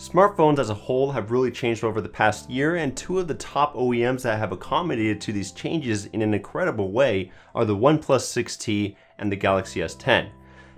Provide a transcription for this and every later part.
Smartphones as a whole have really changed over the past year, and two of the top OEMs that have accommodated to these changes in an incredible way are the OnePlus 6T and the Galaxy S10.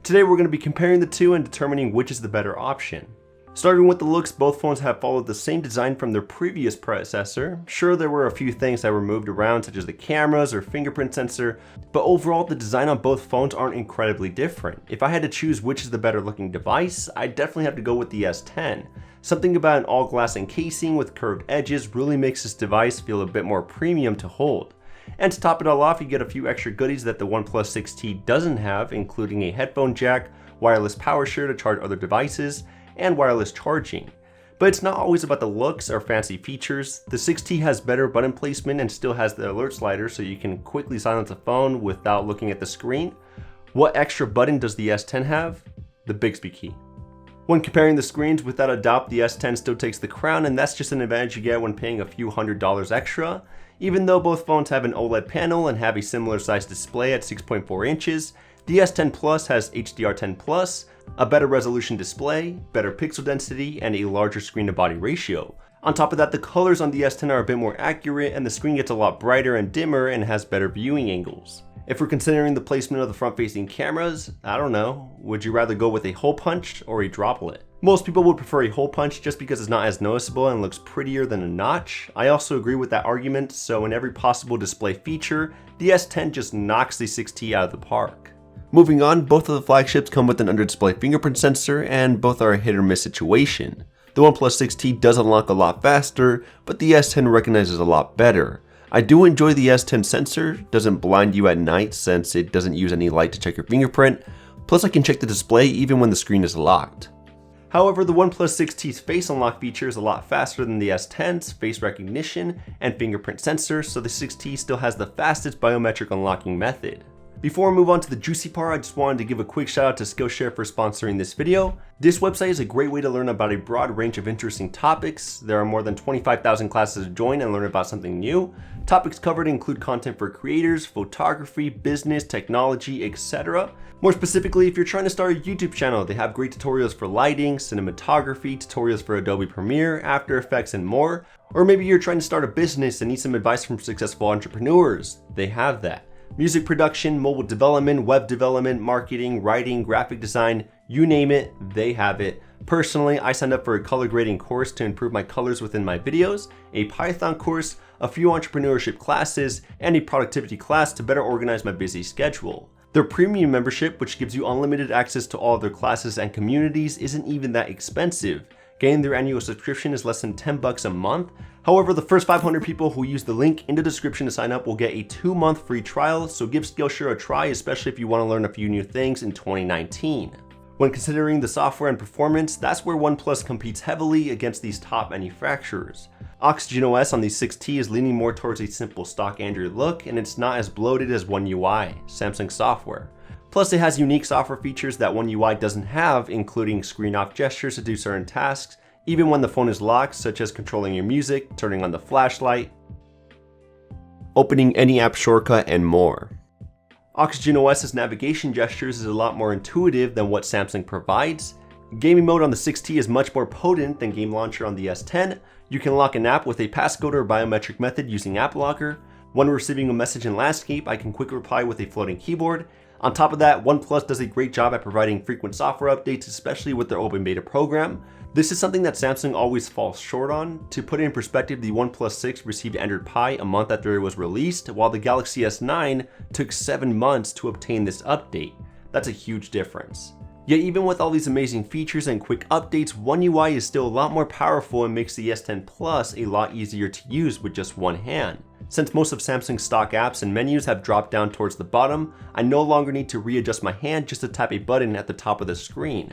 Today we're going to be comparing the two and determining which is the better option. Starting with the looks, both phones have followed the same design from their previous predecessor. Sure, there were a few things that were moved around, such as the cameras or fingerprint sensor, but overall the design on both phones aren't incredibly different. If I had to choose which is the better looking device, I'd definitely have to go with the S10. Something about an all-glass encasing with curved edges really makes this device feel a bit more premium to hold. And to top it all off, you get a few extra goodies that the OnePlus 6T doesn't have, including a headphone jack, wireless power share to charge other devices, and wireless charging. But it's not always about the looks or fancy features. The 6T has better button placement and still has the alert slider so you can quickly silence a phone without looking at the screen. What extra button does the S10 have? The Bixby key. When comparing the screens, without a doubt the S10 still takes the crown, and that's just an advantage you get when paying a few $100s extra. Even though both phones have an OLED panel and have a similar sized display at 6.4 inches, the S10 Plus has HDR10 Plus, a better resolution display, better pixel density, and a larger screen to body ratio. On top of that, the colors on the S10 are a bit more accurate and the screen gets a lot brighter and dimmer and has better viewing angles. If we're considering the placement of the front-facing cameras, I don't know, would you rather go with a hole punch or a droplet? Most people would prefer a hole punch just because it's not as noticeable and looks prettier than a notch. I also agree with that argument, so in every possible display feature, the S10 just knocks the 6T out of the park. Moving on, both of the flagships come with an under-display fingerprint sensor and both are a hit or miss situation. The OnePlus 6T does unlock a lot faster, but the S10 recognizes a lot better. I do enjoy the S10 sensor, doesn't blind you at night since it doesn't use any light to check your fingerprint, plus I can check the display even when the screen is locked. However, the OnePlus 6T's face unlock feature is a lot faster than the S10's face recognition and fingerprint sensor, so the 6T still has the fastest biometric unlocking method. Before we move on to the juicy part, I just wanted to give a quick shout out to Skillshare for sponsoring this video. This website is a great way to learn about a broad range of interesting topics. There are more than 25,000 classes to join and learn about something new. Topics covered include content for creators, photography, business, technology, etc. More specifically, if you're trying to start a YouTube channel, they have great tutorials for lighting, cinematography, tutorials for Adobe Premiere, After Effects, and more. Or maybe you're trying to start a business and need some advice from successful entrepreneurs. They have that. Music production, mobile development, web development, marketing, writing, graphic design, you name it, they have it. Personally, I signed up for a color grading course to improve my colors within my videos, a Python course, a few entrepreneurship classes, and a productivity class to better organize my busy schedule. Their premium membership, which gives you unlimited access to all of their classes and communities, isn't even that expensive. Getting their annual subscription is less than $10 a month. However, the first 500 people who use the link in the description to sign up will get a 2-month free trial, so give Skillshare a try, especially if you want to learn a few new things in 2019. When considering the software and performance, that's where OnePlus competes heavily against these top manufacturers. OxygenOS on the 6T is leaning more towards a simple stock Android look, and it's not as bloated as One UI, Samsung software. Plus, it has unique software features that One UI doesn't have, including screen off gestures to do certain tasks, even when the phone is locked, such as controlling your music, turning on the flashlight, opening any app shortcut, and more. OxygenOS's navigation gestures is a lot more intuitive than what Samsung provides. Gaming mode on the 6T is much more potent than Game Launcher on the S10. You can lock an app with a passcode or biometric method using App Locker. When receiving a message in landscape, I can quick reply with a floating keyboard. On top of that, OnePlus does a great job at providing frequent software updates, especially with their open beta program. This is something that Samsung always falls short on. To put it in perspective, the OnePlus 6 received Android Pie a month after it was released, while the Galaxy S9 took 7 months to obtain this update. That's a huge difference. Yet even with all these amazing features and quick updates, One UI is still a lot more powerful and makes the S10 Plus a lot easier to use with just one hand. Since most of Samsung's stock apps and menus have dropped down towards the bottom, I no longer need to readjust my hand just to tap a button at the top of the screen.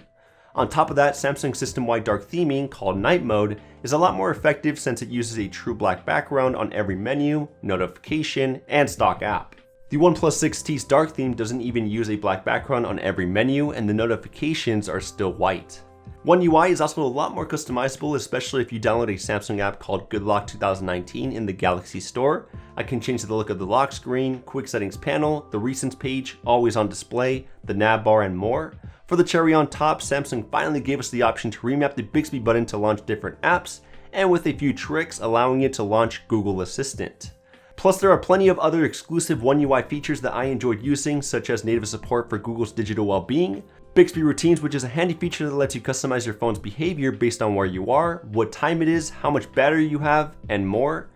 On top of that, Samsung's system-wide dark theming, called Night Mode, is a lot more effective since it uses a true black background on every menu, notification, and stock app. The OnePlus 6T's dark theme doesn't even use a black background on every menu, and the notifications are still white. One UI is also a lot more customizable, especially if you download a Samsung app called Good Lock 2019 in the Galaxy Store. I can change the look of the lock screen, quick settings panel, the recents page, always on display, the nav bar, and more. For the cherry on top, Samsung finally gave us the option to remap the Bixby button to launch different apps, and with a few tricks allowing it to launch Google Assistant. Plus, there are plenty of other exclusive One UI features that I enjoyed using, such as native support for Google's digital well-being, Bixby Routines, which is a handy feature that lets you customize your phone's behavior based on where you are, what time it is, how much battery you have, and more,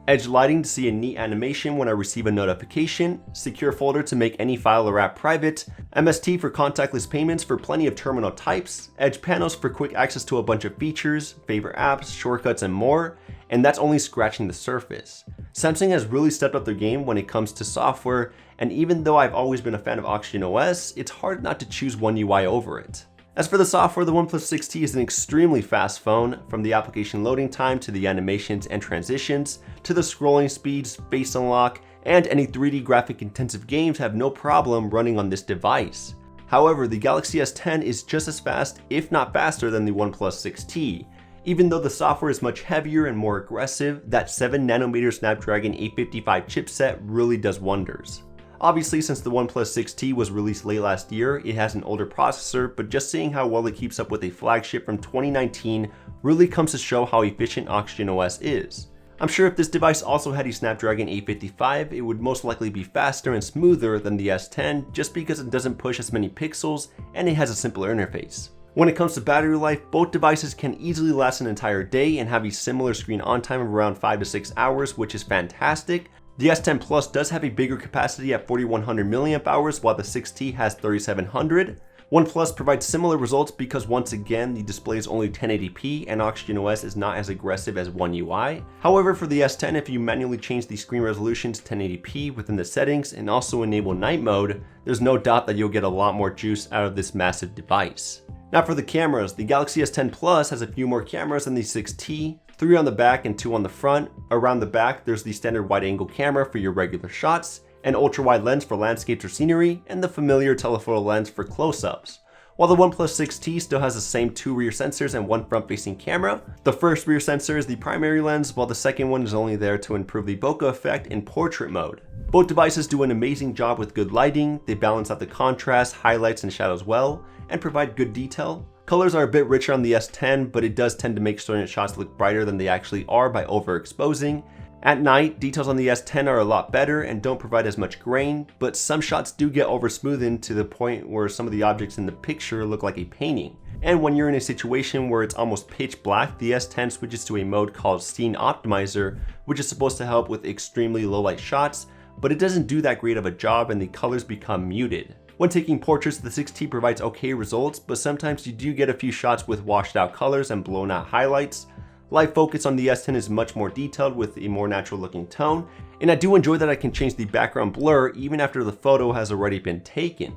Edge lighting to see a neat animation when I receive a notification, secure folder to make any file or app private, MST for contactless payments for plenty of terminal types, Edge panels for quick access to a bunch of features, favorite apps, shortcuts, and more, and that's only scratching the surface. Samsung has really stepped up their game when it comes to software, and even though I've always been a fan of Oxygen OS, it's hard not to choose One UI over it. As for the software, the OnePlus 6T is an extremely fast phone, from the application loading time to the animations and transitions, to the scrolling speeds, face unlock, and any 3D graphic intensive games have no problem running on this device. However, the Galaxy S10 is just as fast, if not faster, than the OnePlus 6T. Even though the software is much heavier and more aggressive, that 7nm Snapdragon 855 chipset really does wonders. Obviously, since the OnePlus 6T was released late last year, it has an older processor, but just seeing how well it keeps up with a flagship from 2019 really comes to show how efficient Oxygen OS is. I'm sure if this device also had a Snapdragon 855, it would most likely be faster and smoother than the S10 just because it doesn't push as many pixels and it has a simpler interface. When it comes to battery life, both devices can easily last an entire day and have a similar screen on time of around 5 to 6 hours, which is fantastic. The S10 Plus does have a bigger capacity at 4100 mAh, while the 6T has 3700. OnePlus provides similar results because once again, the display is only 1080p and Oxygen OS is not as aggressive as One UI. However, for the S10, if you manually change the screen resolution to 1080p within the settings and also enable night mode, there's no doubt that you'll get a lot more juice out of this massive device. Now for the cameras, the Galaxy S10 Plus has a few more cameras than the 6T, 3 on the back and 2 on the front. Around the back, there's the standard wide-angle camera for your regular shots, an ultra-wide lens for landscapes or scenery, and the familiar telephoto lens for close-ups. While the OnePlus 6T still has the same 2 rear sensors and 1 front-facing camera, the first rear sensor is the primary lens, while the second one is only there to improve the bokeh effect in portrait mode. Both devices do an amazing job with good lighting, they balance out the contrast, highlights, and shadows well, and provide good detail. Colors are a bit richer on the S10, but it does tend to make certain shots look brighter than they actually are by overexposing. At night, details on the S10 are a lot better and don't provide as much grain, but some shots do get oversmoothened to the point where some of the objects in the picture look like a painting. And when you're in a situation where it's almost pitch black, the S10 switches to a mode called Scene Optimizer, which is supposed to help with extremely low light shots, but it doesn't do that great of a job and the colors become muted. When taking portraits, the 6T provides okay results, but sometimes you do get a few shots with washed out colors and blown out highlights. Light focus on the S10 is much more detailed with a more natural looking tone, and I do enjoy that I can change the background blur even after the photo has already been taken.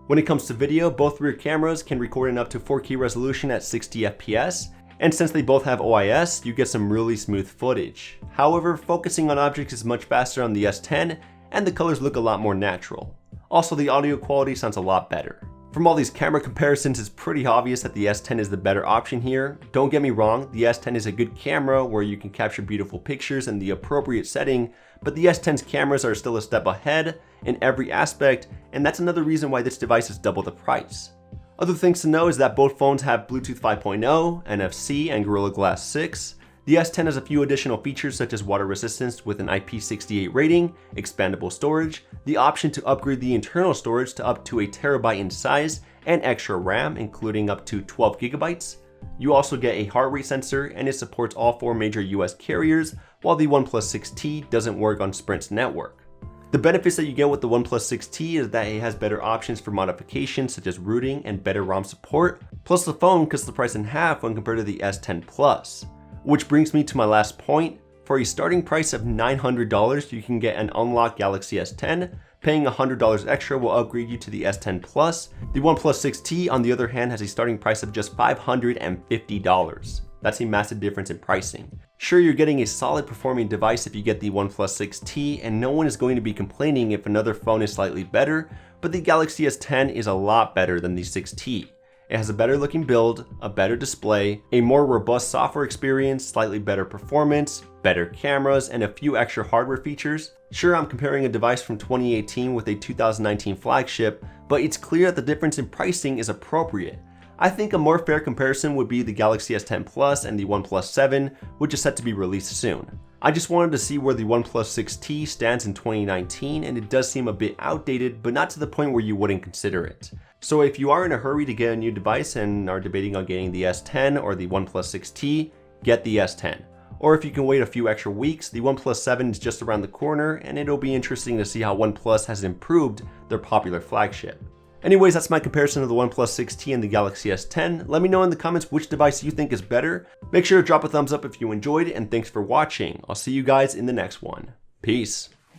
When it comes to video, both rear cameras can record in up to 4K resolution at 60 FPS, and since they both have OIS, you get some really smooth footage. However, focusing on objects is much faster on the S10, and the colors look a lot more natural. Also, the audio quality sounds a lot better. From all these camera comparisons, it's pretty obvious that the S10 is the better option here. Don't get me wrong, the S10 is a good camera where you can capture beautiful pictures in the appropriate setting, but the S10's cameras are still a step ahead in every aspect, and that's another reason why this device is double the price. Other things to know is that both phones have Bluetooth 5.0, NFC, and Gorilla Glass 6. The S10 has a few additional features such as water resistance with an IP68 rating, expandable storage, the option to upgrade the internal storage to up to a terabyte in size, and extra RAM including up to 12 gigabytes. You also get a heart rate sensor and it supports all 4 major US carriers, while the OnePlus 6T doesn't work on Sprint's network. The benefits that you get with the OnePlus 6T is that it has better options for modifications such as rooting and better ROM support, plus the phone cuts the price in half when compared to the S10 Plus. Which brings me to my last point. For a starting price of $900, you can get an unlocked Galaxy S10. Paying $100 extra will upgrade you to the S10 Plus. The OnePlus 6T, on the other hand, has a starting price of just $550. That's a massive difference in pricing. Sure, you're getting a solid performing device if you get the OnePlus 6T, and no one is going to be complaining if another phone is slightly better, but the Galaxy S10 is a lot better than the 6T. It has a better looking build, a better display, a more robust software experience, slightly better performance, better cameras, and a few extra hardware features. Sure, I'm comparing a device from 2018 with a 2019 flagship, but it's clear that the difference in pricing is appropriate. I think a more fair comparison would be the Galaxy S10 Plus and the OnePlus 7, which is set to be released soon. I just wanted to see where the OnePlus 6T stands in 2019, and it does seem a bit outdated, but not to the point where you wouldn't consider it. So if you are in a hurry to get a new device and are debating on getting the S10 or the OnePlus 6T, get the S10. Or if you can wait a few extra weeks, the OnePlus 7 is just around the corner, and it'll be interesting to see how OnePlus has improved their popular flagship. Anyways, that's my comparison of the OnePlus 6T and the Galaxy S10. Let me know in the comments which device you think is better. Make sure to drop a thumbs up if you enjoyed, and thanks for watching. I'll see you guys in the next one. Peace.